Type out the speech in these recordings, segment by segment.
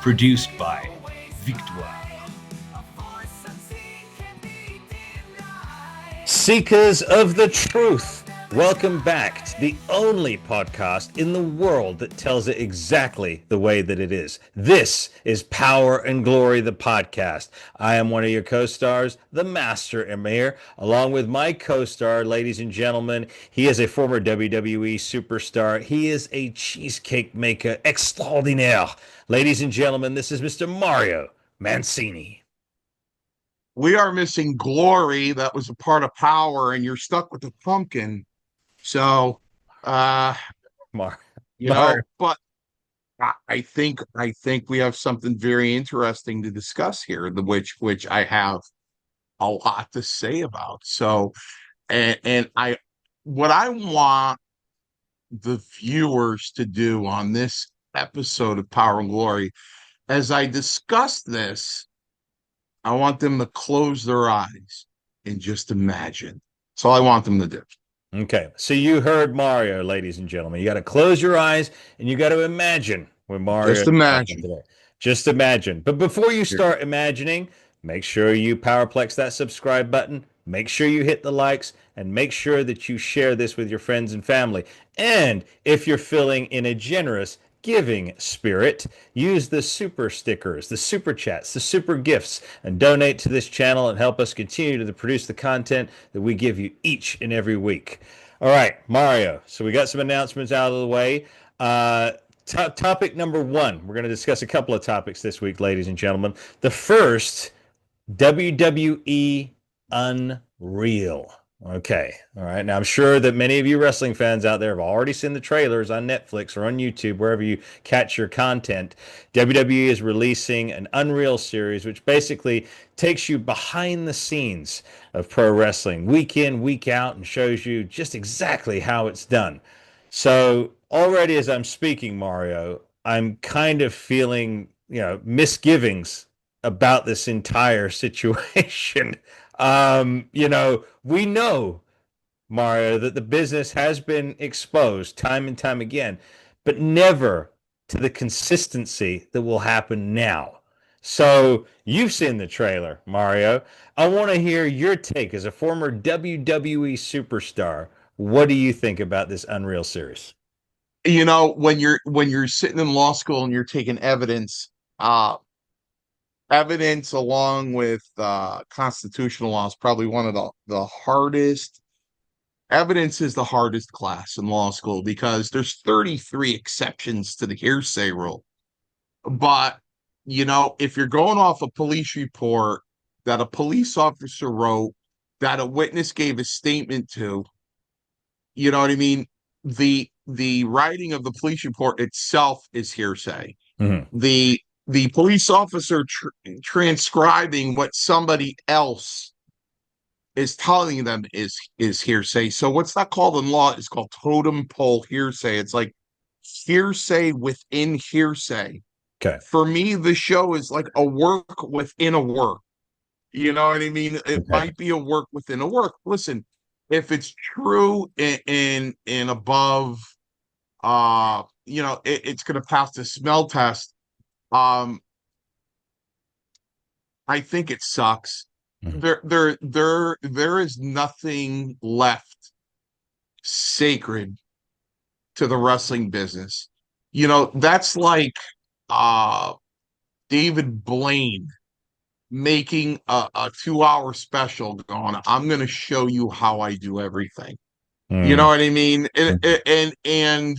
Produced by Victoire. Seekers of the truth, welcome back to the only podcast in the world that tells it exactly the way that it is. This is Power and Glory, the podcast. I am one of your co-stars, the Master Emir, along with my co-star, ladies and gentlemen. He is a former WWE superstar. He is a cheesecake maker extraordinaire. Ladies and gentlemen, this is Mr. Mario Mancini. We are missing Glory. That was a part of Power, and you're stuck with the pumpkin. So, Mar- but I think we have something very interesting to discuss here, which I have a lot to say about. So, and I what I want the viewers to do on this episode of Power and Glory, as I discuss this, I want them to close their eyes and just imagine. That's all I want them to do. Okay, so you heard Mario, ladies and gentlemen. You got to close your eyes and you got to imagine when Mario Just is talking imagine. today. Just imagine. But before you start imagining, make sure you powerplex that subscribe button. Make sure you hit the likes and make sure that you share this with your friends and family. And if you're feeling in a generous giving spirit, use the super stickers, the super chats, the super gifts, and donate to this channel and help us continue to produce the content that we give you each and every week. All right, Mario. So we got some announcements out of the way. Topic number one. We're going to discuss a couple of topics this week, ladies and gentlemen. The first, WWE Unreal. Okay. All right. Now, I'm sure that many of you wrestling fans out there have already seen the trailers on Netflix or on YouTube, wherever you catch your content. WWE is releasing an Unreal series, which basically takes you behind the scenes of pro wrestling week in, week out, and shows you just exactly how it's done. So, already as I'm speaking, Mario, I'm kind of feeling, misgivings about this entire situation. We know, Mario, that the business has been exposed time and time again, but never to the consistency that will happen now. So you've seen the trailer, Mario. I want to hear your take as a former WWE superstar. What do you think about this Unreal series? When you're sitting in law school and you're taking evidence along with constitutional law is probably one of the hardest. Evidence is the hardest class in law school because there's 33 exceptions to the hearsay rule. But if you're going off a police report that a police officer wrote, that a witness gave a statement to, you know what I mean? The writing of the police report itself is hearsay. Mm-hmm. The police officer transcribing what somebody else is telling them is hearsay. So what's that called in law? It's called totem pole hearsay. It's like hearsay within hearsay. Okay. For me, the show is like a work within a work. You know what I mean? It Okay. might be a work within a work. Listen, if it's true in above, it's going to pass the smell test. Um, I think it sucks. Mm-hmm. There is nothing left sacred to the wrestling business. That's like David Blaine making a 2-hour special going, I'm going to show you how I do everything. You know what I mean? And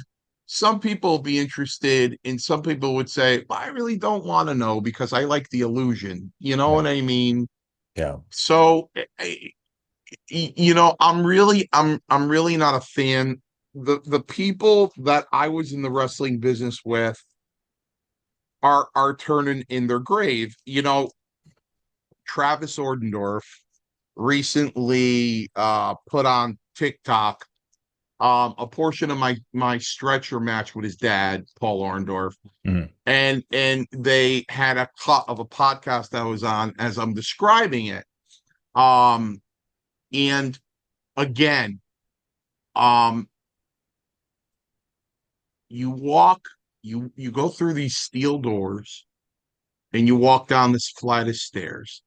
some people will be interested, and some people would say, well, I really don't want to know because I like the illusion. You know what I mean? Yeah. So, I'm really not a fan. The people that I was in the wrestling business with are turning in their grave. Travis Ordendorf recently put on TikTok a portion of my stretcher match with his dad, Paul Orndorff. Mm-hmm. And they had a cut of a podcast I was on as I'm describing it. And again, you go through these steel doors, and you walk down this flight of stairs.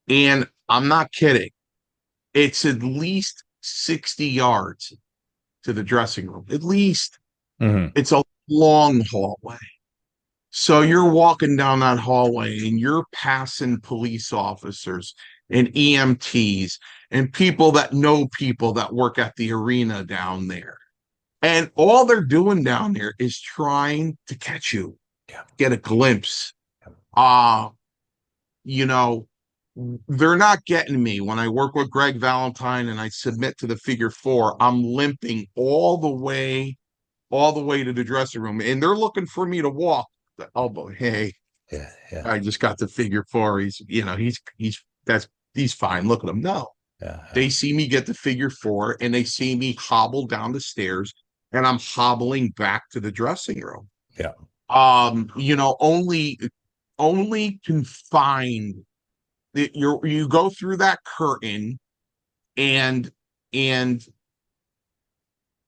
And I'm not kidding. It's at least 60 yards to the dressing room. At least. Mm-hmm. It's a long hallway. So you're walking down that hallway and you're passing police officers and EMTs and people that know people that work at the arena down there. And all they're doing down there is trying to catch you, get a glimpse. You know, they're not getting me. When I work with Greg Valentine and I submit to the figure four, I'm limping all the way to the dressing room, and they're looking for me to walk the elbow. Hey, Yeah. I just got the figure four. He's fine. Look at him. No, they see me get the figure four, and they see me hobble down the stairs, and I'm hobbling back to the dressing room. Yeah. Only confined. You go through that curtain, and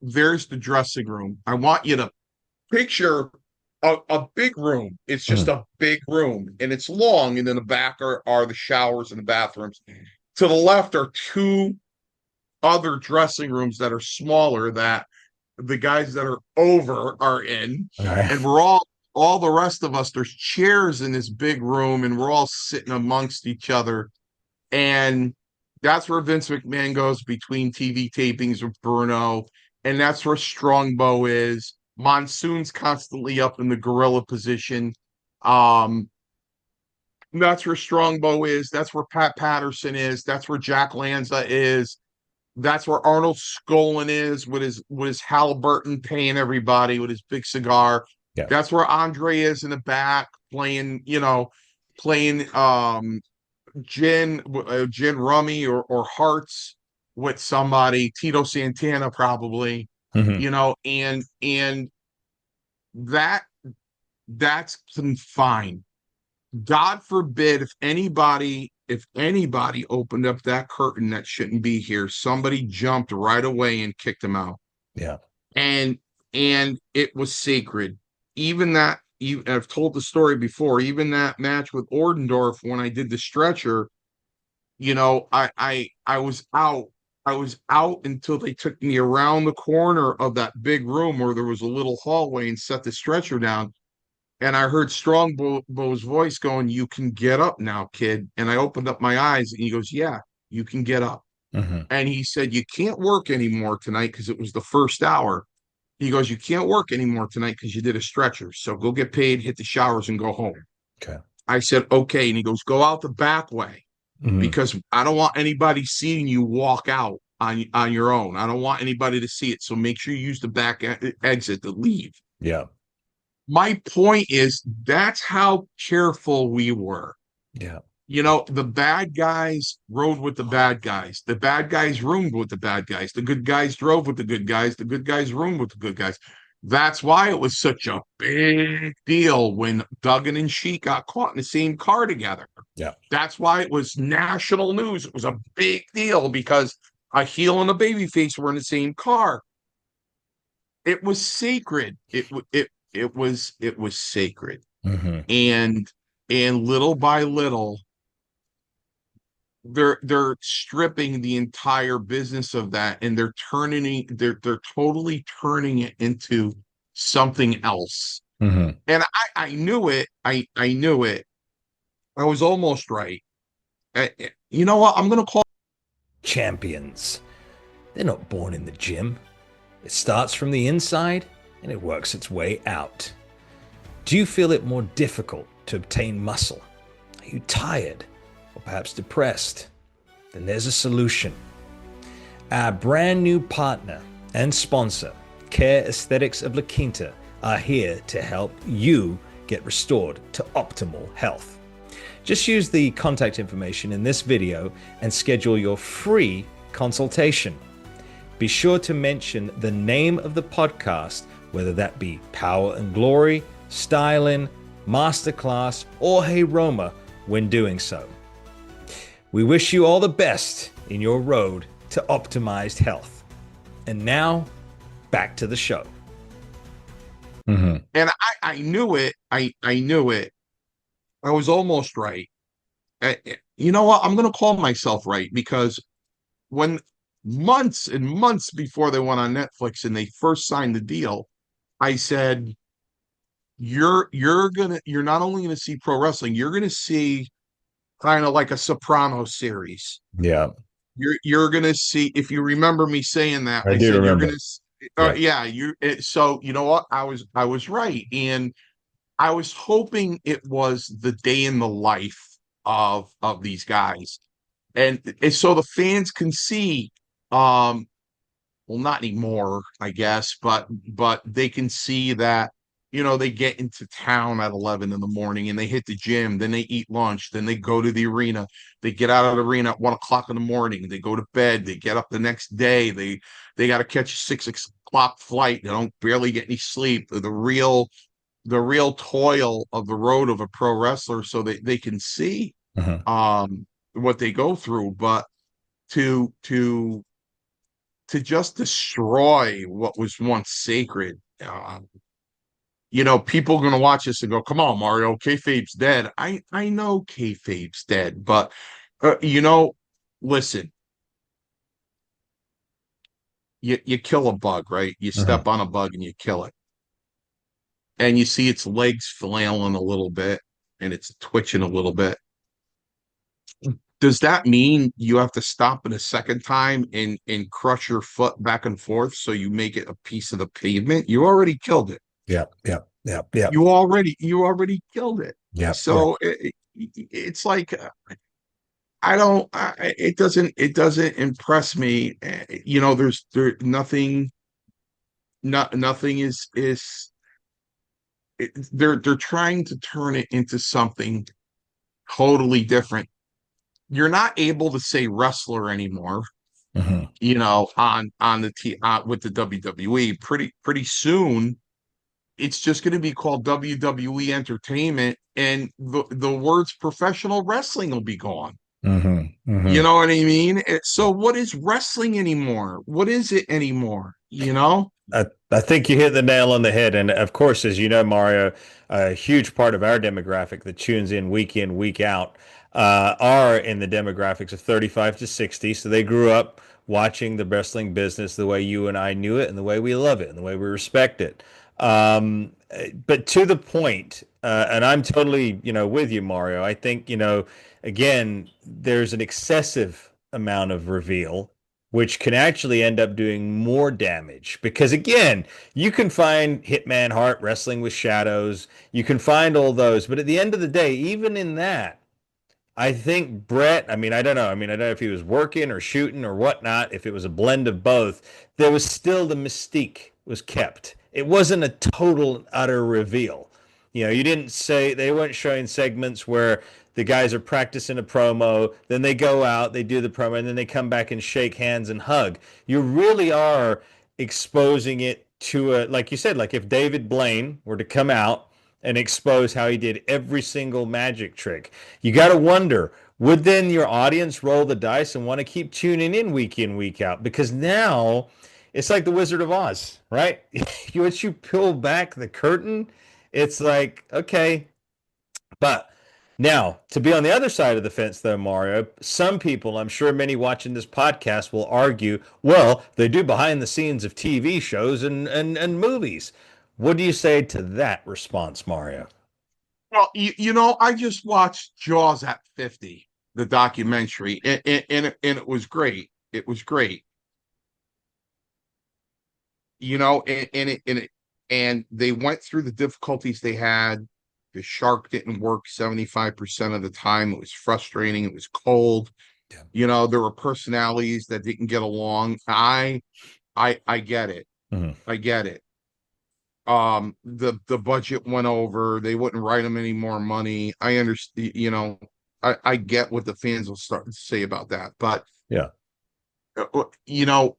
there's the dressing room. I want you to picture a big room. It's just a big room, and it's long, and in the back are the showers and the bathrooms. To the left are two other dressing rooms that are smaller that the guys that are over are in. Right. And we're all the rest of us, there's chairs in this big room, and we're all sitting amongst each other. And that's where Vince McMahon goes between TV tapings with Bruno, and that's where Strongbow is. Monsoon's constantly up in the gorilla position. That's where Strongbow is. That's where Pat Patterson is. That's where Jack Lanza is. That's where Arnold Skolin is with his Halliburton paying everybody with his big cigar. Yeah. That's where Andre is in the back playing gin rummy or hearts with somebody, Tito Santana probably. And that's confined. God forbid if anybody opened up that curtain that shouldn't be here, somebody jumped right away and kicked them out. Yeah. And it was sacred. I've told the story before, even that match with Ordendorff when I did the stretcher, I was out. I was out until they took me around the corner of that big room where there was a little hallway and set the stretcher down. And I heard Strongbow's voice going, "You can get up now, kid." And I opened up my eyes and he goes, "Yeah, you can get up." And he said, "You can't work anymore tonight," because it was the first hour. He goes, "You can't work anymore tonight because you did a stretcher. So go get paid, hit the showers, and go home." Okay. I said, "Okay." And he goes, "Go out the back way because I don't want anybody seeing you walk out on your own. I don't want anybody to see it. So make sure you use the back exit to leave." Yeah. My point is that's how careful we were. Yeah. The bad guys rode with the bad guys. The bad guys roomed with the bad guys. The good guys drove with the good guys. The good guys roomed with the good guys. That's why it was such a big deal when Duggan and Sheik got caught in the same car together. Yeah. That's why it was national news. It was a big deal because a heel and a babyface were in the same car. It was sacred. It was sacred. And little by little, they're stripping the entire business of that, and they're totally turning it into something else. And I knew it. I knew it. I was almost right. You know what? I'm gonna call champions. They're not born in the gym. It starts from the inside and it works its way out. Do you feel it more difficult to obtain muscle? Are you tired or perhaps depressed? Then there's a solution. Our brand new partner and sponsor, Care Aesthetics of La Quinta, are here to help you get restored to optimal health. Just use the contact information in this video and schedule your free consultation. Be sure to mention the name of the podcast, whether that be Power and Glory, Styling, Masterclass, or Hey Roma, when doing so. We wish you all the best in your road to optimized health. And now, back to the show. And I knew it. I knew it. I was almost right. You know what? I'm going to call myself right because when months and months before they went on Netflix and they first signed the deal, I said, you're not only gonna see pro wrestling, you're gonna see kind of like a Soprano series. Yeah, You're gonna see, if you remember me saying that, I I do said you're remember. gonna Yeah. yeah, so you know what? I was right. And I was hoping it was the day in the life of these guys. And so the fans can see, well, not anymore, I guess, but they can see that, they get into town at 11 in the morning and they hit the gym, then they eat lunch, then they go to the arena, they get out of the arena at 1 o'clock in the morning, they go to bed, they get up the next day, they got to catch a 6 o'clock flight, they don't barely get any sleep. The real toil of the road of a pro wrestler, so they can see Uh-huh. what they go through. But to just destroy what was once sacred. People are going to watch this and go, "Come on, Mario, kayfabe's dead." I know kayfabe's dead, but listen, you kill a bug, right? You Uh-huh. step on a bug and you kill it, and you see its legs flailing a little bit and it's twitching a little bit. Does that mean you have to stop it a second time and crush your foot back and forth so you make it a piece of the pavement? You already killed it. Yeah, yeah, yeah, yeah, You already killed it. yeah, yeah. So it's like, I don't it doesn't impress me. There's nothing, nothing they're trying to turn it into something totally different. You're not able to say wrestler anymore, Uh-huh. on the with the WWE. Pretty soon it's just going to be called WWE Entertainment, and the words professional wrestling will be gone. Uh-huh. You Uh-huh. know what I mean? So what is wrestling anymore? What is it anymore? I think you hit the nail on the head. And of course, as you know, Mario, a huge part of our demographic that tunes in, week out, are in the demographics of 35 to 60. So they grew up watching the wrestling business the way you and I knew it and the way we love it and the way we respect it. But to the point, and I'm totally, with you, Mario. I think, again, there's an excessive amount of reveal which can actually end up doing more damage. Because again, you can find Hitman Hart wrestling with shadows, you can find all those, but at the end of the day, even in that, I think Brett, I mean, I don't know. I mean, I don't know if he was working or shooting or whatnot, if it was a blend of both. There was still the mystique was kept. It wasn't a total and utter reveal. You didn't say they weren't showing segments where the guys are practicing a promo, then they go out, they do the promo, and then they come back and shake hands and hug. You really are exposing it to like you said, like if David Blaine were to come out and expose how he did every single magic trick. You got to wonder, would then your audience roll the dice and want to keep tuning in, week out? Because now it's like the Wizard of Oz, right? Once you peel back the curtain, it's like, okay. But now, to be on the other side of the fence, though, Mario, some people, I'm sure many watching this podcast will argue, well, they do behind the scenes of TV shows and movies. What do you say to that response, Mario? Well, I just watched Jaws at 50, the documentary, and it was great. It was great. And they went through the difficulties they had. The shark didn't work 75% of the time. It was frustrating. It was cold. Yeah. There were personalities that didn't get along. I get it. Mm-hmm. I get it. The budget went over. They wouldn't write them any more money. I understand. I get what the fans will start to say about that. But Yeah. you know,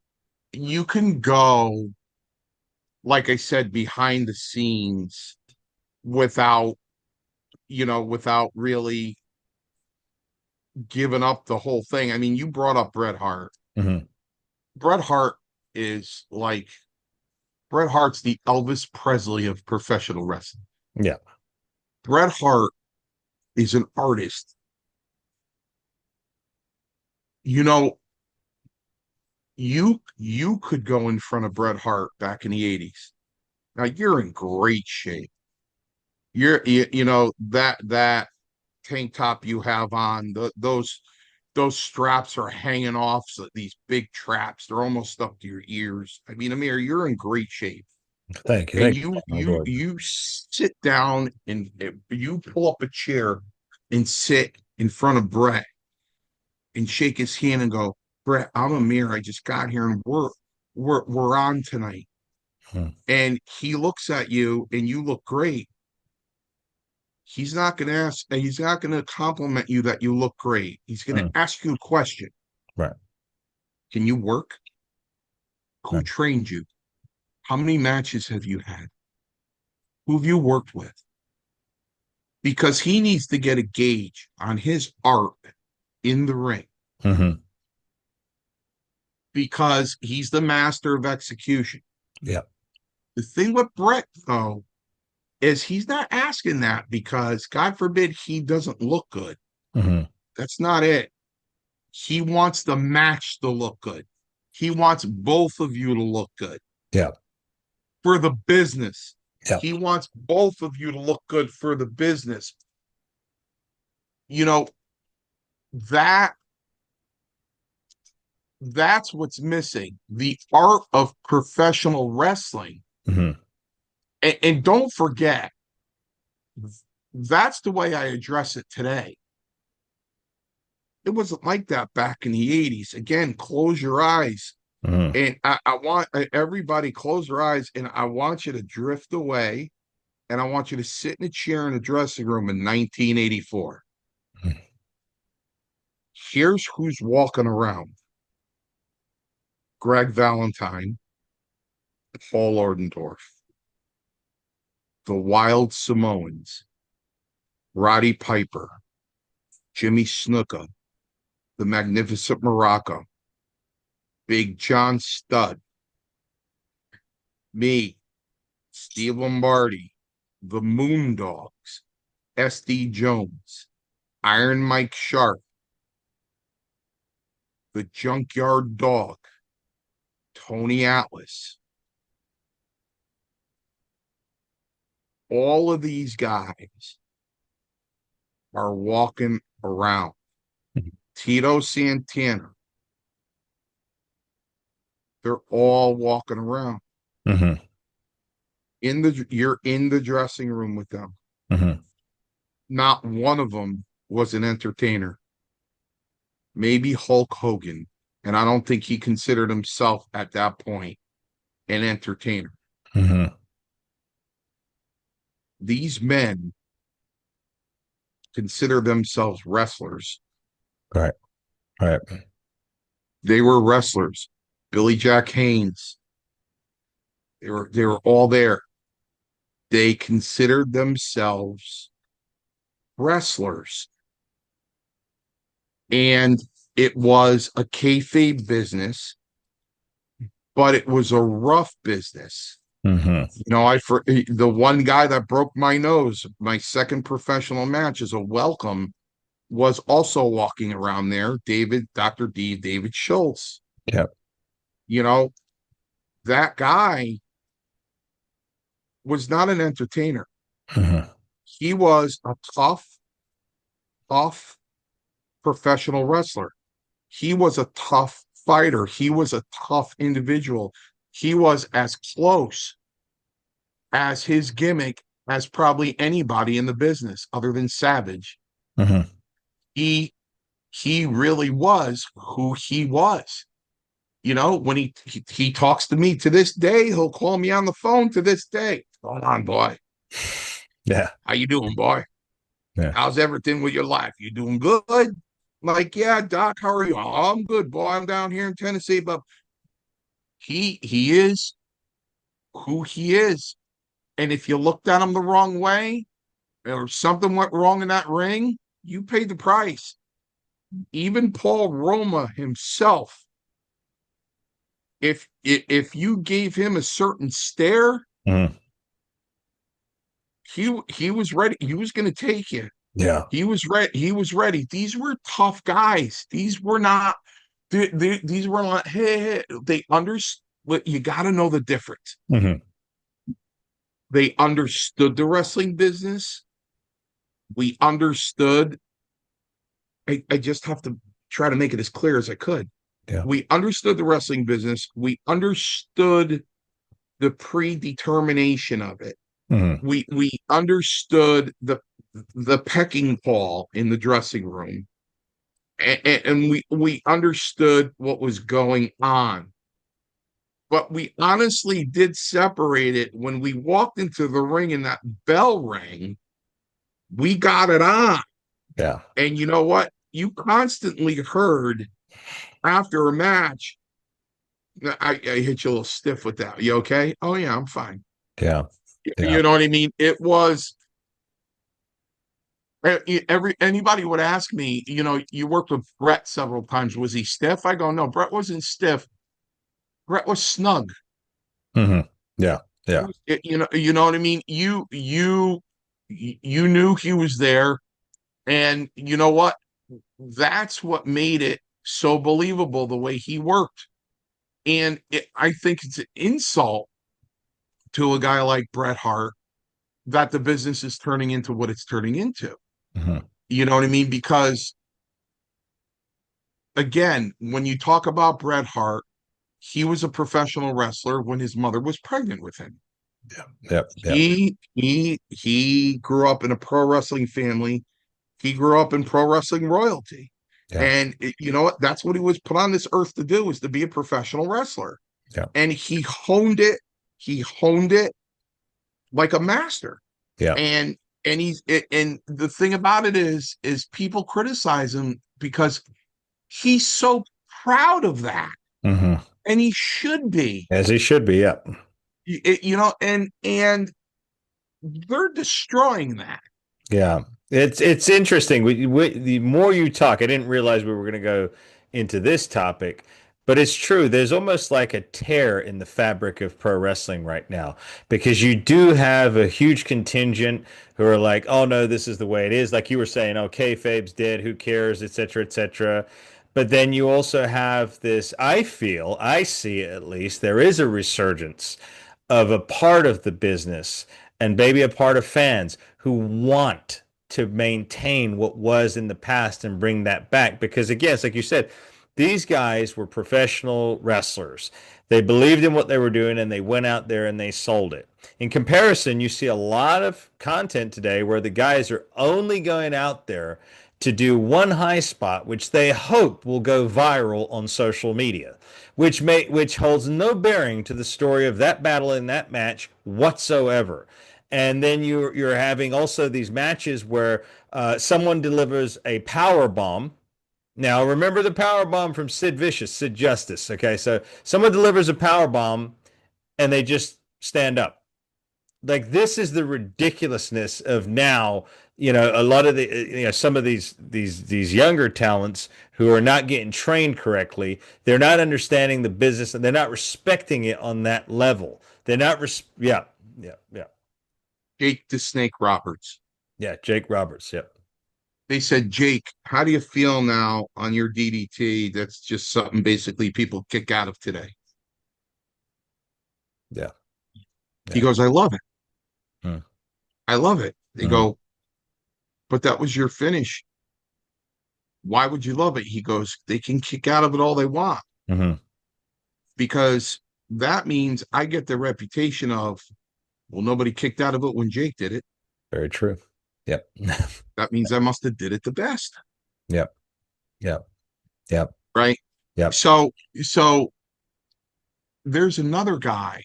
you can go, like I said, behind the scenes without without really giving up the whole thing. I mean, you brought up Bret Hart. Mm-hmm. Bret Hart is like Bret Hart's the Elvis Presley of professional wrestling. Yeah. Bret Hart is an artist. You know, you could go in front of Bret Hart back in the 80s. Now you're in great shape. You know that tank top you have on, those straps are hanging off, so these big traps, they're almost up to your ears. I mean, Amir, you're in great shape. Thank you. And Thank you you, my you lord. you sit down and you pull up a chair and sit in front of Brett and shake his hand and go, Brett, I'm Amir. I just got here and we're on tonight. Hmm. And he looks at you and you look great. He's not going to ask, he's not going to compliment you that you look great. He's going to Hmm. ask you a question. Right. Can you work? Who Right. trained you? How many matches have you had? Who have you worked with? Because he needs to get a gauge on his art in the ring, Mm-hmm. because he's the master of execution. Yeah. The thing with Brett, though, is he's not asking that because, God forbid, he doesn't look good. Mm-hmm. That's not it. He wants the match to look good. He wants both of you to look good Yeah. for the business. Yeah. He wants both of you to look good for the business. You know, that that's what's missing. The art of professional wrestling. Mm-hmm. And don't forget, that's the way I address it today. It wasn't like that back in the 80s. Again, close your eyes. Mm-hmm. And I want everybody close their eyes, and I want you to drift away, and I want you to sit in a chair in a dressing room in 1984. Here's who's walking around: Greg Valentine, Paul Ordendorff, the Wild Samoans, Roddy Piper, Jimmy Snuka, the Magnificent Morocco, Big John Studd, me, Steve Lombardi, the Moondogs, SD Jones, Iron Mike Sharp, the Junkyard Dog, Tony Atlas. All of these guys are walking around. Tito Santana, they're all walking around. Mm-hmm. You're in the dressing room with them. Mm-hmm. Not one of them was an entertainer. Maybe Hulk Hogan, and I don't think he considered himself at that point an entertainer. Mm-hmm. These men consider themselves wrestlers. Right. Right. They were wrestlers. Billy Jack Haynes, they were all there. They considered themselves wrestlers. And it was a kayfabe business, but it was a rough business. Mm-hmm. You know, the one guy that broke my nose, my second professional match as a welcome, was also walking around there. David Schultz. Yeah. You know, that guy was not an entertainer. Mm-hmm. He was a tough professional wrestler. He was a tough fighter. He was a tough individual. He was as close as his gimmick as probably anybody in the business other than Savage. Mm-hmm. He really was who he was. You know, when he talks to me to this day, he'll call me on the phone to this day. Hold on, boy. Yeah. How you doing, boy? Yeah. How's everything with your life? You doing good? I'm like, yeah, Doc, how are you? Oh, I'm good, boy. I'm down here in Tennessee, but he is who he is. And if you looked at him the wrong way or something went wrong in that ring, you paid the price. Even Paul Roma himself, if you gave him a certain stare, Mm-hmm. he was ready. He was going to take you. Yeah. He was ready. He was ready. These were tough guys. These were not. These were not. Hey, they understood. You got to know the difference. Hmm. They understood the wrestling business. We understood. I just have to try to make it as clear as I could. Yeah. We understood the wrestling business. We understood the predetermination of it. Hmm. We understood the pecking call in the dressing room, and we understood what was going on. But we honestly did separate it when we walked into the ring and that bell rang. We got it on. Yeah. And you know what? You constantly heard after a match, I hit you a little stiff with that. You okay? Oh, yeah, I'm fine. Yeah. Yeah. You know what I mean? It was anybody would ask me, you worked with Brett several times. Was he stiff? I go, no, Brett wasn't stiff. Brett was snug. Hmm. Yeah. Yeah. You know what I mean? You knew he was there, and you know what? That's what made it so believable the way he worked. And I think it's an insult to a guy like Bret Hart that the business is turning into what it's turning into. Hmm. You know what I mean? Because again, when you talk about Bret Hart, he was a professional wrestler when his mother was pregnant with him. Yeah. Yeah. Yeah. He grew up in a pro wrestling family. He grew up in pro wrestling royalty. Yeah. And you know what? That's what he was put on this earth to do, is to be a professional wrestler. Yeah. And he honed it. He honed it like a master. Yeah. And and the thing about it is people criticize him because he's so proud of that. Hmm. And he should be. As he should be. Yeah. And they're destroying that. Yeah, it's interesting. The more you talk, I didn't realize we were going to go into this topic, but it's true. There's almost like a tear in the fabric of pro wrestling right now because you do have a huge contingent who are like, "Oh no, this is the way it is." Like you were saying, "Oh, kayfabe's dead. Who cares?" Etc. Etc. But then you also have this. I see at least there is a resurgence of a part of the business and maybe a part of fans who want to maintain what was in the past and bring that back. Because again, it's like you said, these guys were professional wrestlers. They believed in what they were doing and they went out there and they sold it. In comparison, you see a lot of content today where the guys are only going out there to do one high spot, which they hope will go viral on social media, which holds no bearing to the story of that battle in that match whatsoever. And then you're having also these matches where someone delivers a power bomb. Now remember the power bomb from Sid Vicious, Sid Justice. Okay, so someone delivers a power bomb and they just stand up. Like this is the ridiculousness of now. A lot of some of these younger talents who are not getting trained correctly. They're not understanding the business and they're not respecting it on that level. They're not. Yeah, yeah, yeah. Jake the Snake Roberts. Yeah, Jake Roberts. Yep. They said, Jake, how do you feel now on your DDT? That's just something basically people kick out of today. Yeah. He Yeah. goes, I love it. Hmm. I love it. They Hmm. go, but that was your finish. Why would you love it? He goes, they can kick out of it all they want Hmm. because that means I get the reputation of, well, nobody kicked out of it when Jake did it. Very true. Yep. That means I must have did it the best. Yep. Yep. Yep. Right. Yep. So there's another guy.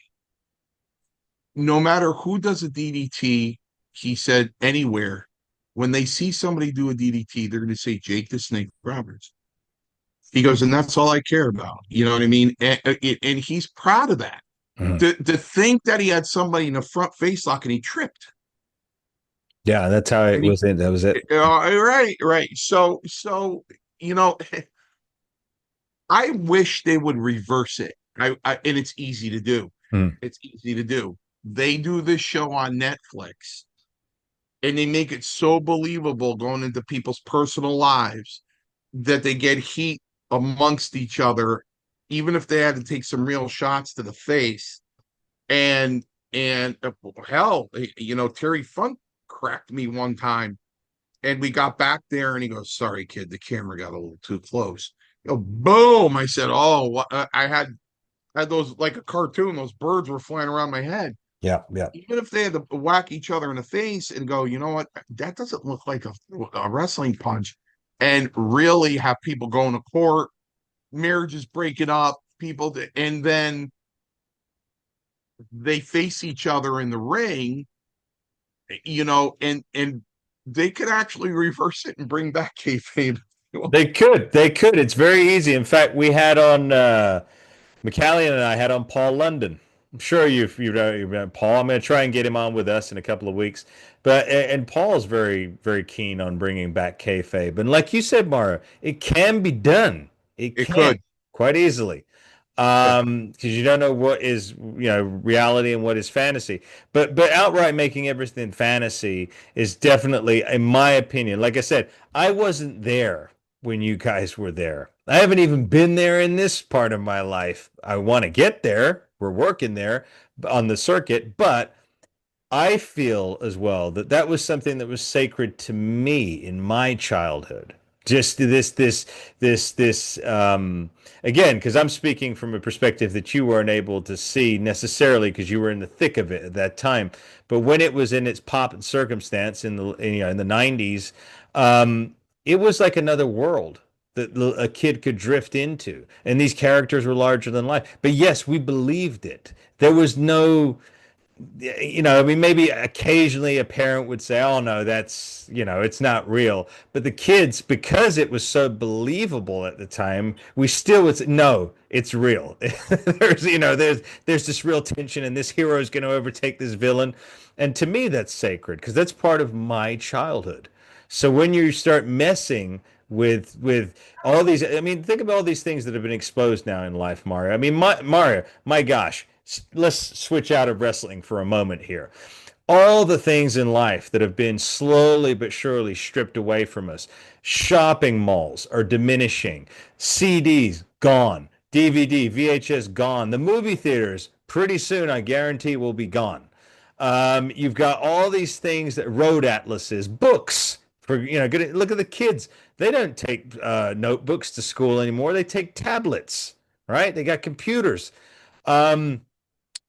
No matter who does a DDT, he said anywhere, when they see somebody do a DDT, they're going to say Jake the Snake Roberts. He goes, and that's all I care about. You know what I mean? And he's proud of that. Hmm. To think that he had somebody in the front face lock and he tripped. Yeah, that's how it was. That was it. Right. So you know, I wish they would reverse it. And it's easy to do. Hmm. It's easy to do. They do this show on Netflix, and they make it so believable going into people's personal lives that they get heat amongst each other, even if they had to take some real shots to the face. And hell, Terry Funk cracked me one time, and we got back there, and he goes, "Sorry, kid, the camera got a little too close." Boom! I said, "Oh, what?" I had those like a cartoon. Those birds were flying around my head. Yeah, yeah. Even if they had to whack each other in the face and go, you know what, that doesn't look like a wrestling punch, and really have people going to court, marriages breaking up, and then they face each other in the ring, and they could actually reverse it and bring back kayfabe. They could. They could. It's very easy. In fact, we had on McCallion and I had on Paul London. I'm sure you've met Paul. I'm going to try and get him on with us in a couple of weeks. But and Paul's very very keen on bringing back kayfabe. And like you said, Mara, it can be done. It It can could, quite easily. yeah, Because you don't know what is reality and what is fantasy. But outright making everything fantasy is definitely, in my opinion, like I said, I wasn't there when you guys were there. I haven't even been there in this part of my life. I want to get there. We're working there on the circuit, but I feel as well that that was something that was sacred to me in my childhood. Just this again, because I'm speaking from a perspective that you weren't able to see necessarily because you were in the thick of it at that time. But when it was in its pop and circumstance in the 90s, it was like another world that a kid could drift into, and these characters were larger than life. But yes, we believed it. There was no, I mean, maybe occasionally a parent would say, "Oh no, that's, it's not real." But the kids, because it was so believable at the time, we still would say, "No, it's real." There's this real tension, and this hero is going to overtake this villain, and to me, that's sacred because that's part of my childhood. So when you start messing with all these, I mean, think about all these things that have been exposed now in life, Mario. I mean, Mario, my gosh, let's switch out of wrestling for a moment here. All the things in life that have been slowly but surely stripped away from us. Shopping malls are diminishing. CDs gone. DVD, VHS gone. The movie theaters pretty soon, I guarantee, will be gone. You've got all these things that road atlases, books for look at the kids. They don't take notebooks to school anymore. They take tablets, right? They got computers. Um,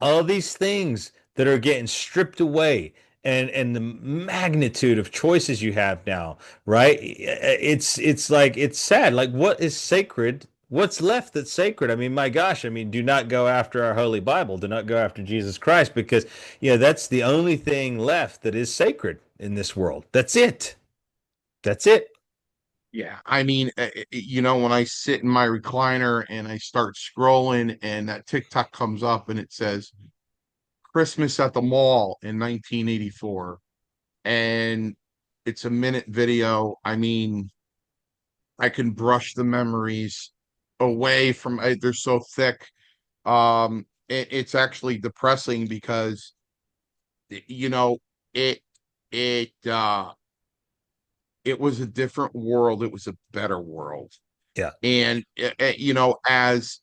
all these things that are getting stripped away, and the magnitude of choices you have now, right? It's like, it's sad. Like, what is sacred? What's left that's sacred? I mean, my gosh, I mean, do not go after our holy Bible. Do not go after Jesus Christ, because that's the only thing left that is sacred in this world. That's it. That's it. yeah. I mean, when I sit in my recliner and I start scrolling, and that TikTok comes up and it says Christmas at the Mall in 1984, and it's a minute video. I mean, I can brush the memories away from, they're so thick. It's actually depressing because you know it it it was a different world. It was a better world. Yeah. And as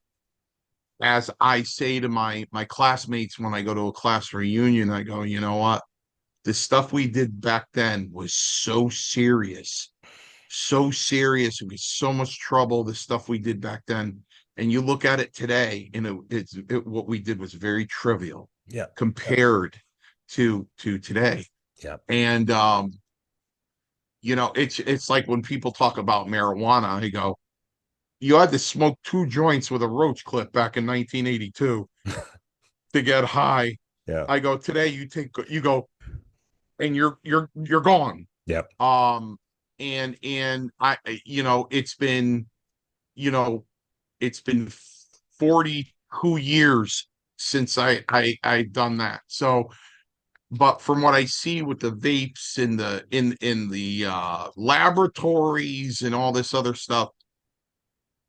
I say to my classmates when I go to a class reunion, I go, you know what? The stuff we did back then was so serious, so serious. It was so much trouble. The stuff we did back then, and you look at it today, and what we did was very trivial Yeah. Yeah. compared to today. Yeah. And it's like when people talk about marijuana, I go, you had to smoke two joints with a roach clip back in 1982 to get high. Yeah. I go, today you go and you're gone. Yeah. Um and it's been, you know, it's been 42 years since I done that. So, but from what I see with the vapes in the laboratories and all this other stuff,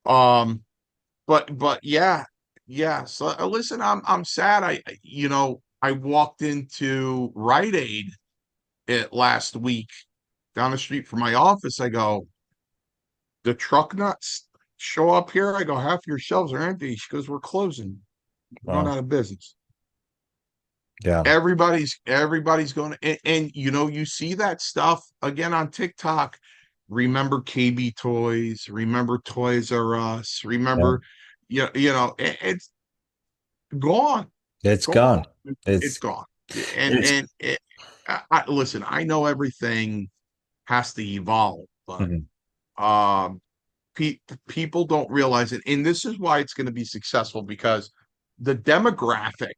um but yeah, yeah. So listen, I'm sad. I walked into Rite Aid it last week down the street from my office. I go, the truck nuts show up here. I go, half your shelves are empty. She goes, we're closing. We're going Wow. out of business. Yeah. Everybody's going and you see that stuff again on TikTok. Remember KB Toys, remember Toys R Us, Yeah. remember it's gone. It's Gone. gone. It's It's gone. it's Listen, I know everything has to evolve, but mhm. um pe- people don't realize it. And this is why it's going to be successful, because the demographic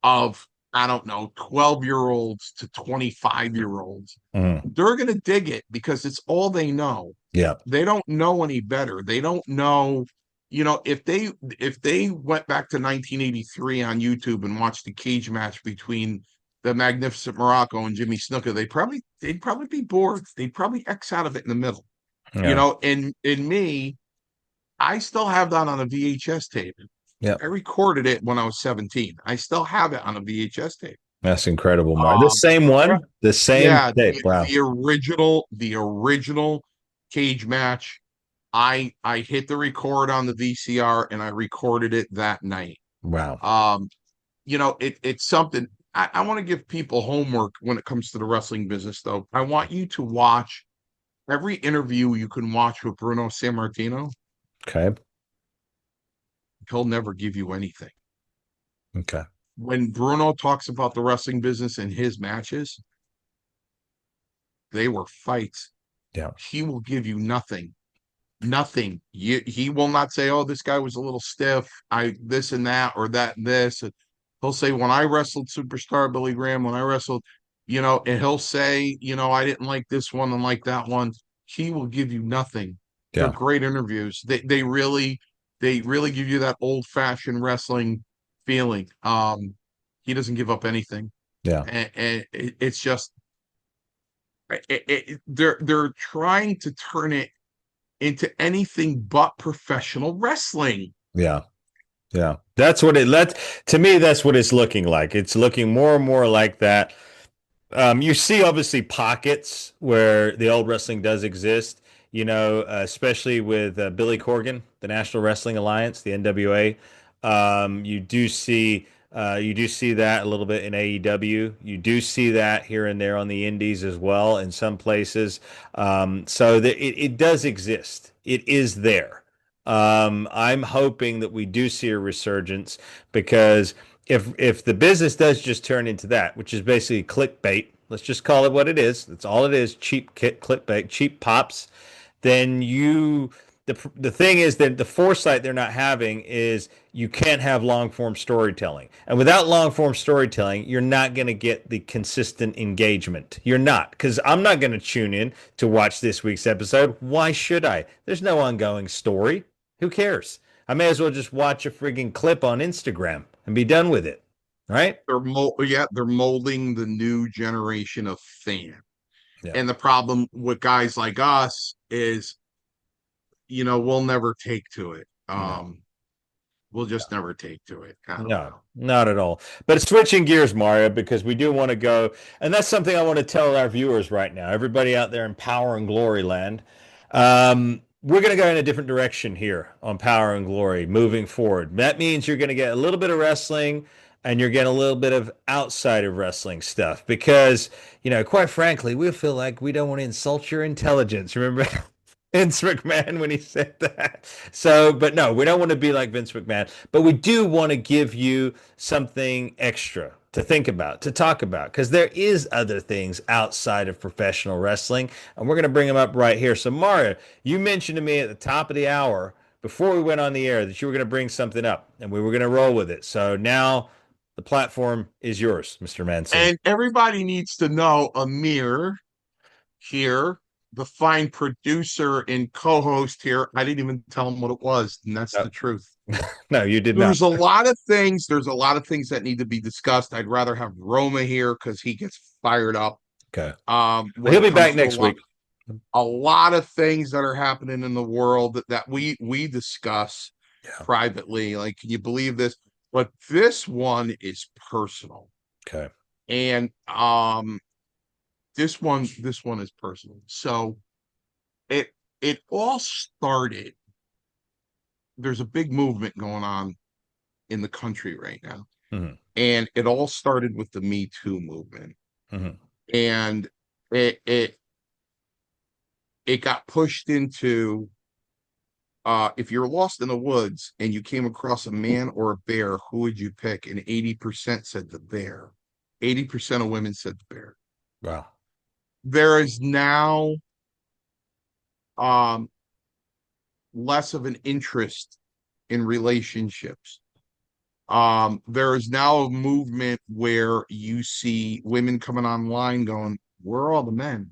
of, I don't know, 12-year-olds to 25-year-olds, Mhm. they're going to dig it because it's all they know. Yeah. They don't know any better. They don't know, if they went back to 1983 on YouTube and watched the cage match between the Magnificent Morocco and Jimmy Snuka, they'd probably be bored. They'd probably X out of it in the middle. Yeah. And in me, I still have that on a VHS tape. Yeah. I recorded it when I was 17. I still have it on a VHS tape. That's incredible, Mark. The Um, same yeah, one, the same yeah, tape. the Wow. original cage match. I hit the record on the VCR and I recorded it that night. Wow. Um, it's something I want to give people homework when it comes to the wrestling business, though. I want you to watch every interview you can watch with Bruno Sammartino. Okay. He'll never give you anything. Okay. When Bruno talks about the wrestling business and his matches, they were fights. Yeah. He will give you nothing. Nothing. He will not say, "Oh, this guy was a little stiff. I this and that or that and this." He'll say, "When I wrestled Superstar Billy Graham, when I wrestled, and he'll say, I didn't like this one and like that one." He will give you nothing. They're Yeah. great interviews. They really give you that old fashioned wrestling feeling. He doesn't give up anything, Yeah. and it's just they're trying to turn it into anything but professional wrestling. Yeah. Yeah. To me, that's what it's looking like. It's looking more and more like that. You see, obviously, pockets where the old wrestling does exist, especially with Billy Corgan, the National Wrestling Alliance, the NWA. You do see that a little bit in AEW. You do see that here and there on the indies as well in some places. So that it does exist. It is there. I'm hoping that we do see a resurgence because if the business does just turn into that, which is basically clickbait, let's just call it what it is. That's all it is, cheap clickbait, cheap pops. Then the thing is that the foresight they're not having is you can't have long form storytelling. And without long form storytelling, you're not going to get the consistent engagement. You're not, because I'm not going to tune in to watch this week's episode. Why should I? There's no ongoing story. Who cares? I may as well just watch a frigging clip on Instagram and be done with it. Right? They're molding the new generation of fan. Yeah. And the problem with guys like us is, we'll never take to it. No. We'll just never take to it. I don't No, know. not at all. But switching gears, Mario, because we do want to go, and that's something I want to tell our viewers right now, everybody out there in Power and Glory land. We're going to go in a different direction here on Power and Glory moving forward. That means you're going to get a little bit of wrestling and you're getting a little bit of outside of wrestling stuff because, quite frankly, we feel like we don't want to insult your intelligence. Remember Vince McMahon when he said that. So, but no, we don't want to be like Vince McMahon, but we do want to give you something extra to think about, to talk about, because there is other things outside of professional wrestling, and we're going to bring them up right here. So, Mario, you mentioned to me at the top of the hour before we went on the air that you were going to bring something up, and we were going to roll with it. So now the platform is yours, Mr. Manson. And everybody needs to know Amir here, the fine producer and co-host here. I didn't even tell him what it was, and that's No, the truth. no, you did not. There's a lot of things that need to be discussed. I'd rather have Roma here because he gets fired up. Okay. When He'll it be comes back to next week. a lot of things that are happening in the world that we discuss Yeah. privately. Like, can you believe this? But this one is personal. Okay. And this one is personal. So it it all started. There's a big movement going on in the country right now, Mhm. and it all started with the Me Too movement, Mhm. and it it got pushed into, if you're lost in the woods and you came across a man or a bear, who would you pick? And 80% said the bear. 80% of women said the bear. Wow. There is now um less of an interest in relationships. There is now a movement where you see women coming online going, where are all the men?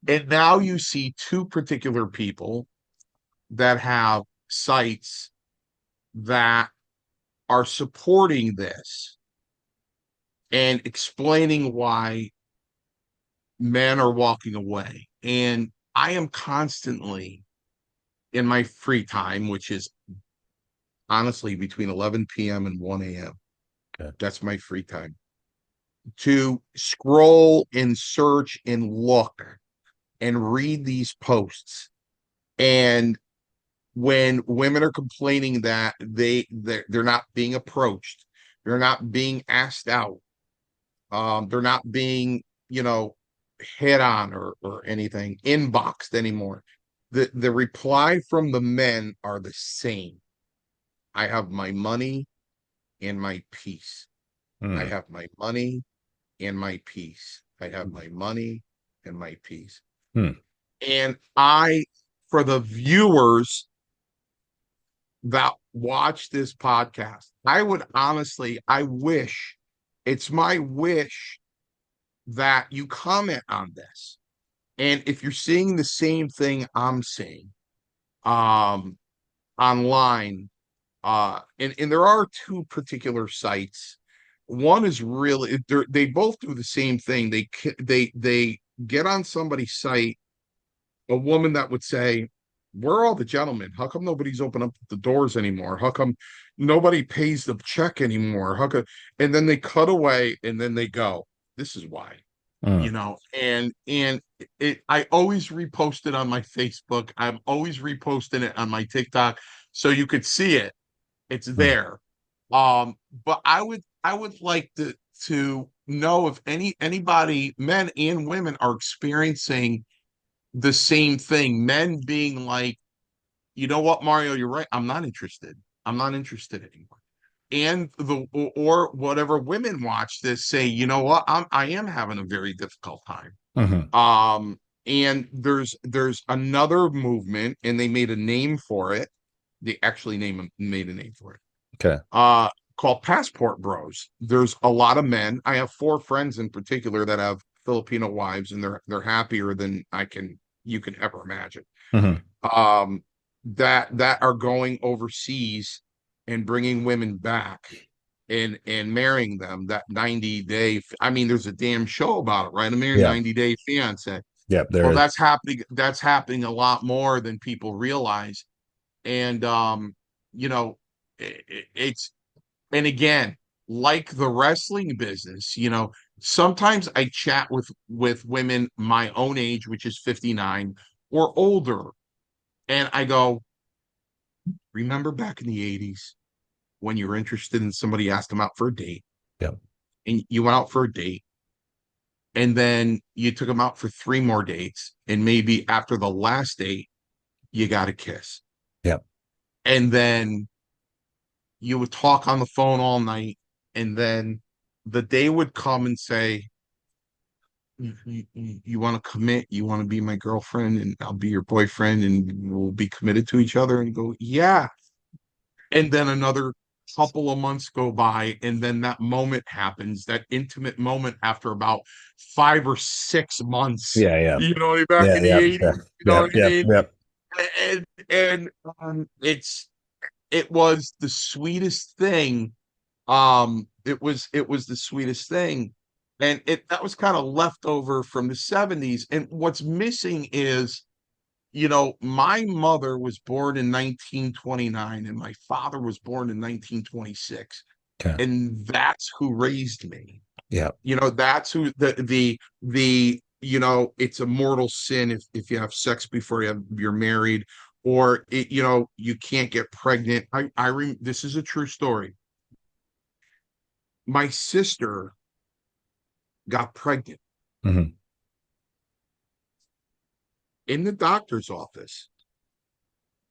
And now you see two particular people that have sites that are supporting this and explaining why men are walking away. And I am constantly in my free time, which is honestly between 11 p.m. and 1 a.m. Okay. That's my free time, to scroll and search and look and read these posts. And when women are complaining that they're not being approached, they're not being asked out, they're not being, hit on or anything, inboxed anymore. The reply from the men are the same. I have my money and my peace. I Mhm. have my money and my peace. I have my money and my peace. Hmm. And for the viewers that watch this podcast, it's my wish that you comment on this. And if you're seeing the same thing I'm seeing um, online, and there are two particular sites. One is really, they both do the same thing. They get on somebody's site, a woman that would say, where are all the gentlemen? How come nobody's open up the doors anymore? How come nobody pays the check anymore? How come? And then they cut away and then they go, this is why. Mhm. And I always repost it on my Facebook. I'm always reposting it on my TikTok so you could see it. It's Mhm. there. But I would like to know if anybody, men and women, are experiencing the same thing. Men being like, you know what, Mario, you're right. I'm not interested. I'm not interested anymore. And or whatever, women watch this say, you know what, I am having a very difficult time. Mhm. And there's another movement, and they made a name for it. They actually made a name for it. Okay. Uh, called Passport Bros. There's a lot of men. I have four friends in particular that have Filipino wives, and they're happier than you can ever imagine. Mhm. Um, that are going overseas and bringing women back and marrying them. That 90-day. I mean, there's a damn show about it, right? A mere Yeah. 90-day fiance. Yep. There Well, is. that's happening. That's happening a lot more than people realize. And you know, it's, and again, like the wrestling business, sometimes I chat with women my own age, which is 59 or older, and I go, remember back in the 80s when you were interested in somebody, asked them out for a date, Yep. and you went out for a date, and then you took them out for three more dates, and maybe after the last date, you got a kiss. Yep. And then you would talk on the phone all night, and then the day would come and say, you want to commit, you want to be my girlfriend, and I'll be your boyfriend, and we'll be committed to each other, and go, yeah. And then another couple of months go by, and then that moment happens, that intimate moment, after about 5 or 6 months, Yeah. Yeah. back Yeah. in the Yeah. 80s, Yeah. you know Yeah. what I Yeah. mean? Yep. And it was the sweetest thing. It was the sweetest thing. And that was kind of left over from the 70s. And what's missing is, my mother was born in 1929 and my father was born in 1926. Okay. And that's who raised me. Yeah. That's who the it's a mortal sin if you have sex before you're married, or you can't get pregnant. This is a true story. My sister got pregnant Hmm. in the doctor's office.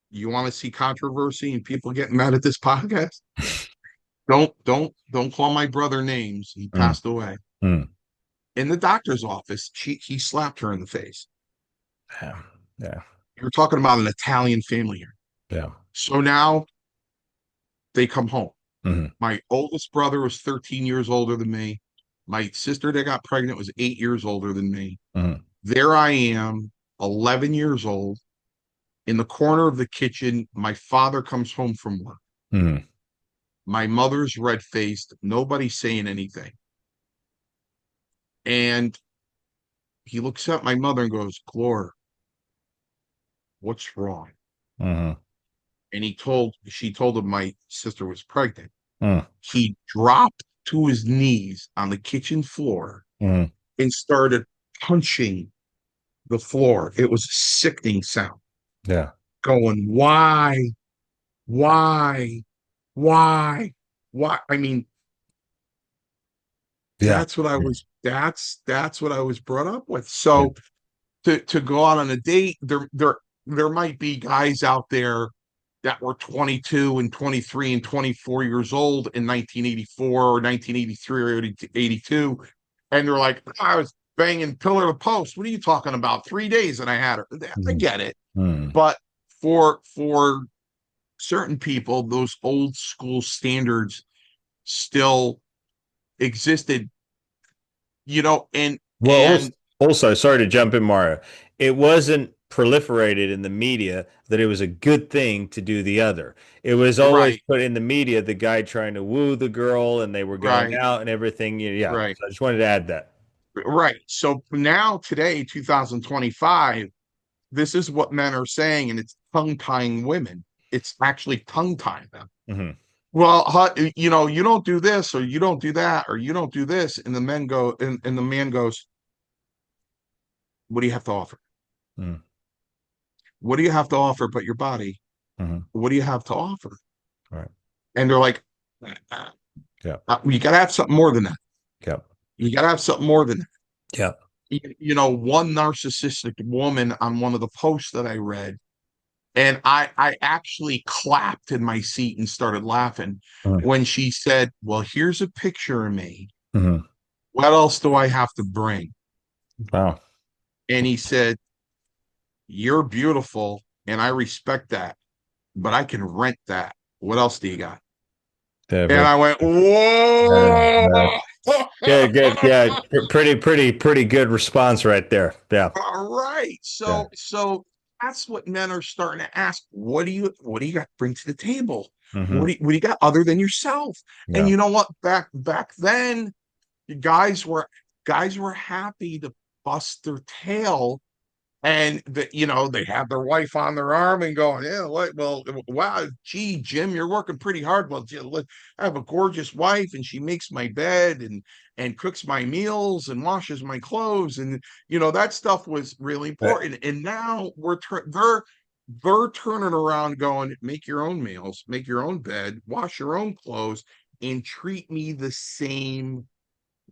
You want to see controversy and people getting mad at this podcast? Don't call my brother names. He Mm. passed away. Mm. In the doctor's office, he slapped her in the face. Yeah. Yeah. You're talking about an Italian family here. Yeah. So now they come home. Hmm. My oldest brother was 13 years older than me. My sister that got pregnant was 8 years older than me. Hmm. There I am, 11 years old, in the corner of the kitchen. My father comes home from work. Hmm. My mother's red faced. Nobody's saying anything. And he looks at my mother and goes, Glor, what's wrong? Hmm. And she told him my sister was pregnant. Mm. He dropped to his knees on the kitchen floor Mm. and started punching the floor. It was a sickening sound. Yeah. Going, why, why, why? I mean, Yeah. that's what I was brought up with. So to go out on a date, there might be guys out there that were 22 and 23 and 24 years old in 1984 or 1983 or 82, and they're like, I was banging pillar to post. What are you talking about? 3 days and I had her. I Mm. get it, Mm. but for certain people, those old school standards still existed, and Well, also, sorry to jump in, Mario. It wasn't proliferated in the media that it was a good thing to do the other. It was always right, put in the media, the guy trying to woo the girl and they were going right, out and everything. Yeah. right, So I just wanted to add that. right. So now, today, 2025, this is what men are saying, and it's tongue tying women. It's actually tongue tying them. Hmm. Well, you don't do this, or you don't do that, or you don't do this, and the men go, and the man goes, "What do you have to offer? Mm. What do you have to offer but your body? Hmm. What do you have to offer?" All right. And they're like, Yeah. "You got to have something more than that. Yeah. You got to have something more than that." Yeah. One narcissistic woman on one of the posts that I read, and I actually clapped in my seat and started laughing Mm. when she said, "Well, here's a picture of me. Hmm. What else do I have to bring?" Wow. And he said, "You're beautiful, and I respect that, but I can rent that. What else do you got?" Yeah. And I went, Yeah. "Whoa!" Good. Good. Yeah. Pretty good response right there. Yeah. All right. Yeah. So that's what men are starting to ask. What do you got to bring to the table? Hmm. What do you got other than yourself? And Yeah. you know what? Back then, guys were guys were happy to bust their tail, and they have their wife on their arm and going, yeah, well, wow, gee, Jim, you're working pretty hard. Well, look, I have a gorgeous wife, and she makes my bed and cooks my meals and washes my clothes, and that stuff was really But important. And now they're turning around, going, make your own meals, make your own bed, wash your own clothes, and treat me the same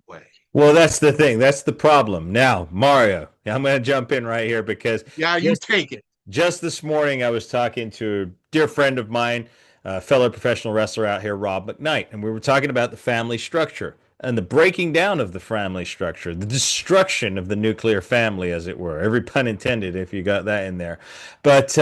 way. well, that's the thing. That's the problem. Now, Mario, I'm going to jump in right here because Yeah, you just take it. just this morning I was talking to a dear friend of mine, a fellow professional wrestler out here, Rob McKnight, and we were talking about the family structure and the breaking down of the family structure, the destruction of the nuclear family, as it were. Every pun intended, if you got that in there. But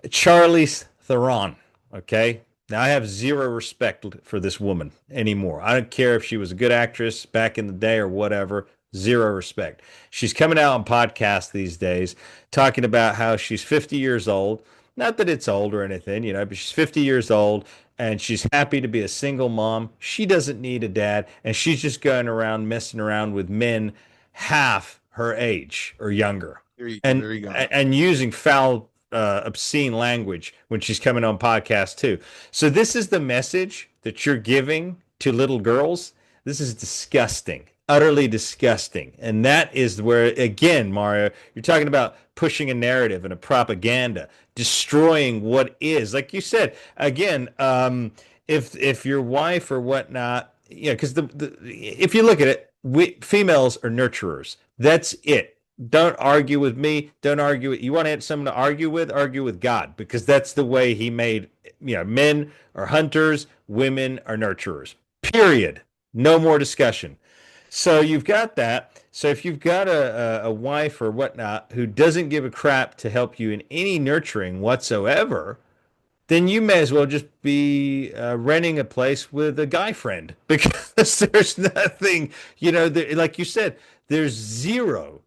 Charlize Theron, okay? Now, I have zero respect for this woman anymore. I don't care if she was a good actress back in the day or whatever. Zero respect. She's coming out on podcasts these days talking about how she's 50 years old. Not that it's old or anything, but she's 50 years old and she's happy to be a single mom. She doesn't need a dad, and she's just going around messing around with men half her age or younger, and There you go. and using foul, obscene language when she's coming on podcasts too. So this is the message that you're giving to little girls. This is disgusting, utterly disgusting. And that is where, again, Mario, you're talking about pushing a narrative and a propaganda, destroying what is. Like you said, again, if your wife or whatnot, yeah, because if you look at it, females are nurturers. That's it. Don't argue with me. Don't argue with you. Want to have someone to argue with? Argue with God, because that's the way He made. Men are hunters, women are nurturers. Period. No more discussion. So you've got that. So if you've got a wife or whatnot who doesn't give a crap to help you in any nurturing whatsoever, then you may as well just be renting a place with a guy friend because there's nothing, like you said, there's zero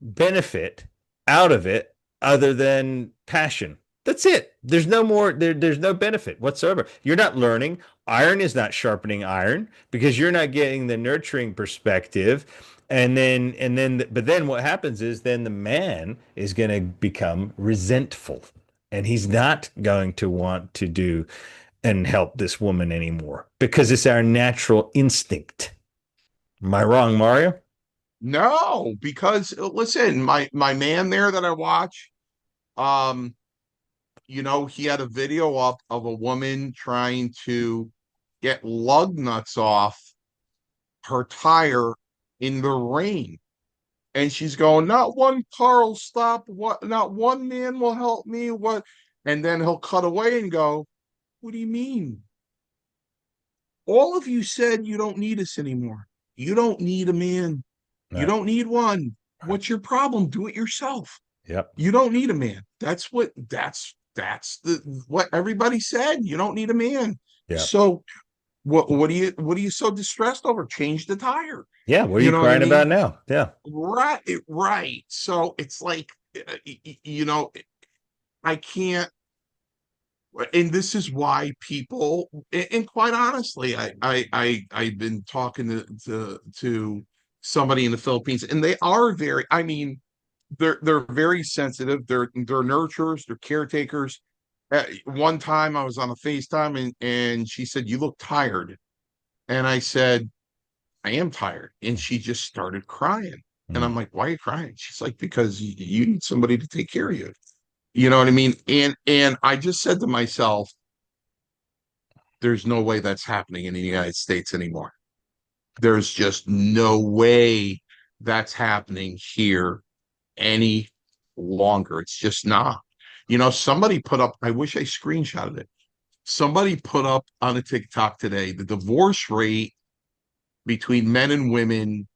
benefit out of it other than passion. That's it. There's no more, there's no benefit whatsoever. You're not learning. Iron is not sharpening iron because you're not getting the nurturing perspective. But then what happens is then the man is going to become resentful and he's not going to want to do and help this woman anymore because it's our natural instinct. Am I wrong, Mario? No, because listen, my man there that I watch, um, he had a video up of a woman trying to get lug nuts off her tire in the rain. And she's going, not one car will stop, what not one man will help me. What? And then he'll cut away and go, what do you mean? All of you said you don't need us anymore. You don't need a man. You No. don't need one. What's your problem? Do it yourself. Yep. You don't need a man. That's what everybody said. You don't need a man. Yep. So what are you so distressed over? Change the tire. Yeah. What are You you know what I crying mean? about now? Yeah. Right, right. So it's like, I can't, and this is why people, and quite honestly, I've been talking to somebody in the Philippines, and they are very, I mean, they're very sensitive. They're nurturers, they're caretakers. One time I was on a FaceTime and she said, "You look tired," and I said, "I am tired," and she just started crying. And Mm. I'm like, "Why are you crying?" She's like, "Because you need somebody to take care of you." You know what I mean? And I just said to myself, there's no way that's happening in the United States anymore. There's just no way that's happening here any longer. It's just not. Somebody put up, I wish I screenshotted it. Somebody put up on a TikTok today the divorce rate between men and women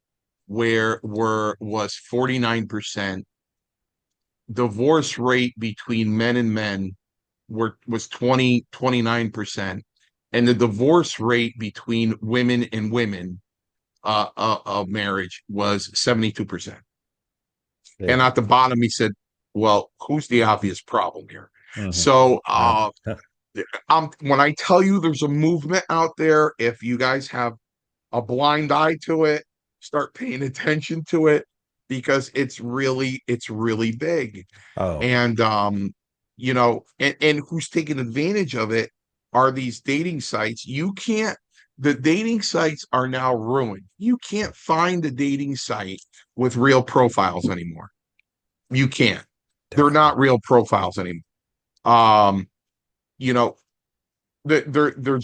where were was 49%. Divorce rate between men and men was 29%, and the divorce rate between women and women of marriage was 72%. Yeah. And at the bottom he said, well, who's the obvious problem here? Hmm. So Yeah. when I tell you there's a movement out there, if you guys have a blind eye to it, start paying attention to it, because it's really big. Oh. And and who's taking advantage of it are these dating sites. The dating sites are now ruined. You can't find a dating site with real profiles anymore. You can't. They're Definitely. not real profiles anymore. Um, you know, they're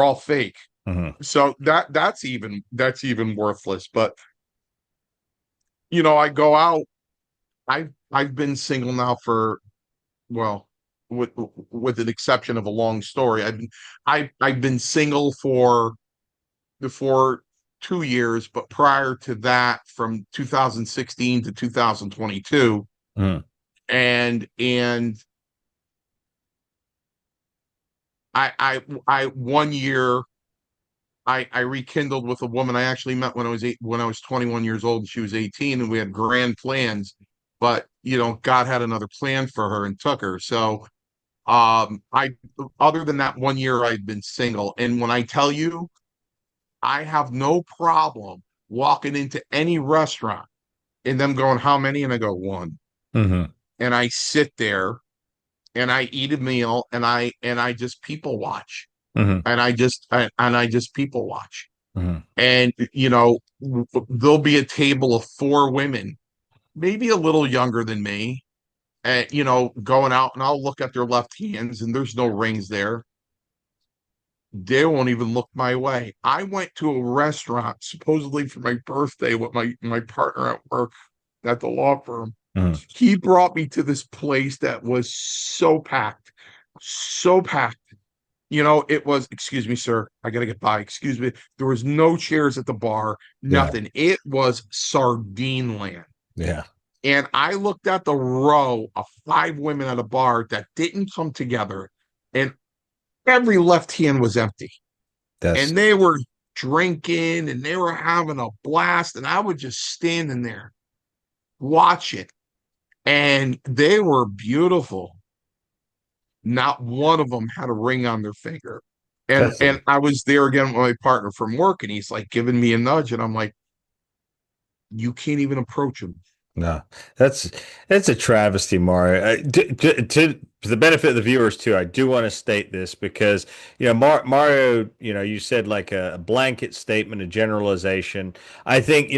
all fake. Hmm. So that's even worthless. But I go out. I've been single now for, well, with an exception of a long story. I've been single for 2 years, but prior to that, from 2016 to 2022, Mm. and I 1 year I rekindled with a woman I actually met when I was 21 years old and she was 18, and we had grand plans, but God had another plan for her and took her. So I other than that 1 year I've been single, and when I tell you, I have no problem walking into any restaurant and them going, how many? And I go, one. Hmm. And I sit there and I eat a meal and I just people watch. Hmm. And I just people watch. Hmm. And, there'll be a table of four women, maybe a little younger than me, and, going out, and I'll look at their left hands and there's no rings there. They won't even look my way. I went to a restaurant supposedly for my birthday with my partner at work at the law firm. Hmm. He brought me to this place that was so packed, so packed. It was, excuse me, sir, I gotta get by. Excuse me. There was no chairs at the bar, Yeah. nothing. It was sardine land. Yeah. And I looked at the row of five women at a bar that didn't come together, and every left hand was empty. That's And they were drinking and they were having a blast. And I was just standing there watching. And they were beautiful. Not one of them had a ring on their finger. And that's and I was there again with my partner from work, and he's like giving me a nudge, and I'm like, you can't even approach him. no, that's that's a travesty, Mario. To the benefit of the viewers too, I do want to state this because Mario, you said like a blanket statement, a generalization. I think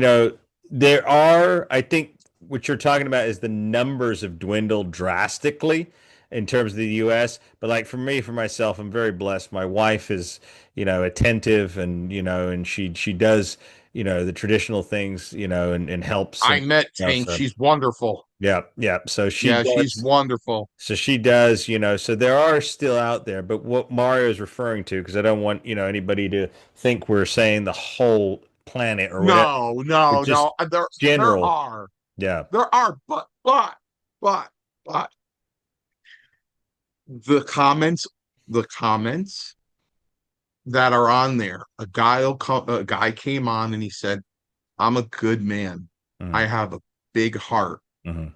there are. I think what you're talking about is the numbers have dwindled drastically in terms of the U.S. But like for me, for myself, I'm very blessed. My wife is attentive and and she does the traditional things, and helps I and met Tank. so She's wonderful. yeah, yeah. So she Yeah, she's does. wonderful. So she does, so there are still out there, but what Mario is referring to, because I don't want, anybody to think we're saying the whole planet or whatever. No, no, It's just no. There general. are. Yeah. There are, but the comments, the comments that are on there, a guy came on and he said, I'm a good man. I Hmm. have a big heart. Hmm.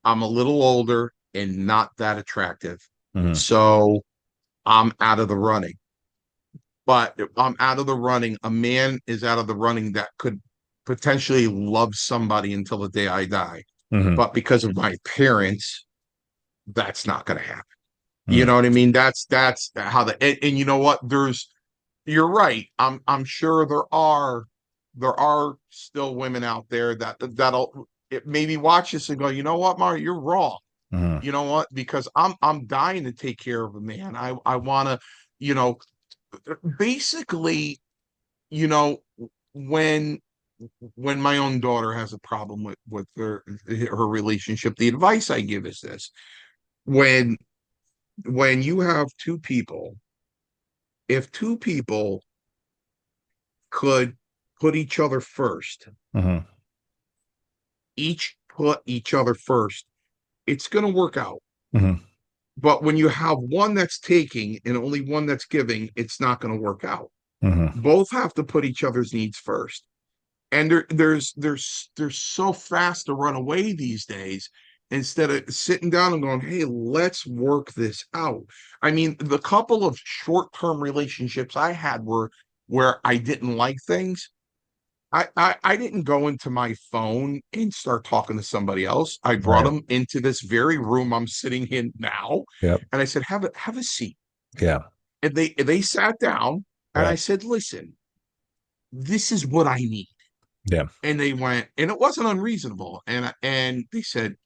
I'm a little older and not that attractive. Hmm. So I'm out of the running. But I'm out of the running. A man is out of the running that could potentially love somebody until the day I die. Hmm. But because of my parents, that's not going to happen. You Hmm. know what I mean? That's how and you know what? You're right. I'm sure there are still women out there that'll maybe watch this and go, you know what, Mario, you're wrong. Hmm. You know what? Because I'm dying to take care of a man. I want to, you know, basically, you know, when when my own daughter has a problem with her relationship, the advice I give is this: when you have two people, if two people could put each other first, Hmm. each put each other first, it's going to work out. Hmm. But when you have one that's taking and only one that's giving, it's not going to work out. Hmm. Both have to put each other's needs first. And they're so fast to run away these days instead of sitting down and going, hey, let's work this out. I mean, the couple of short-term relationships I had were where I didn't like things. I didn't go into my phone and start talking to somebody else. I brought Right. them into this very room I'm sitting in now, Yep. and I said, have a seat. Yeah. And they sat down, and I Right. said, listen, this is what I need. Yeah. And they went, and it wasn't unreasonable. And they said,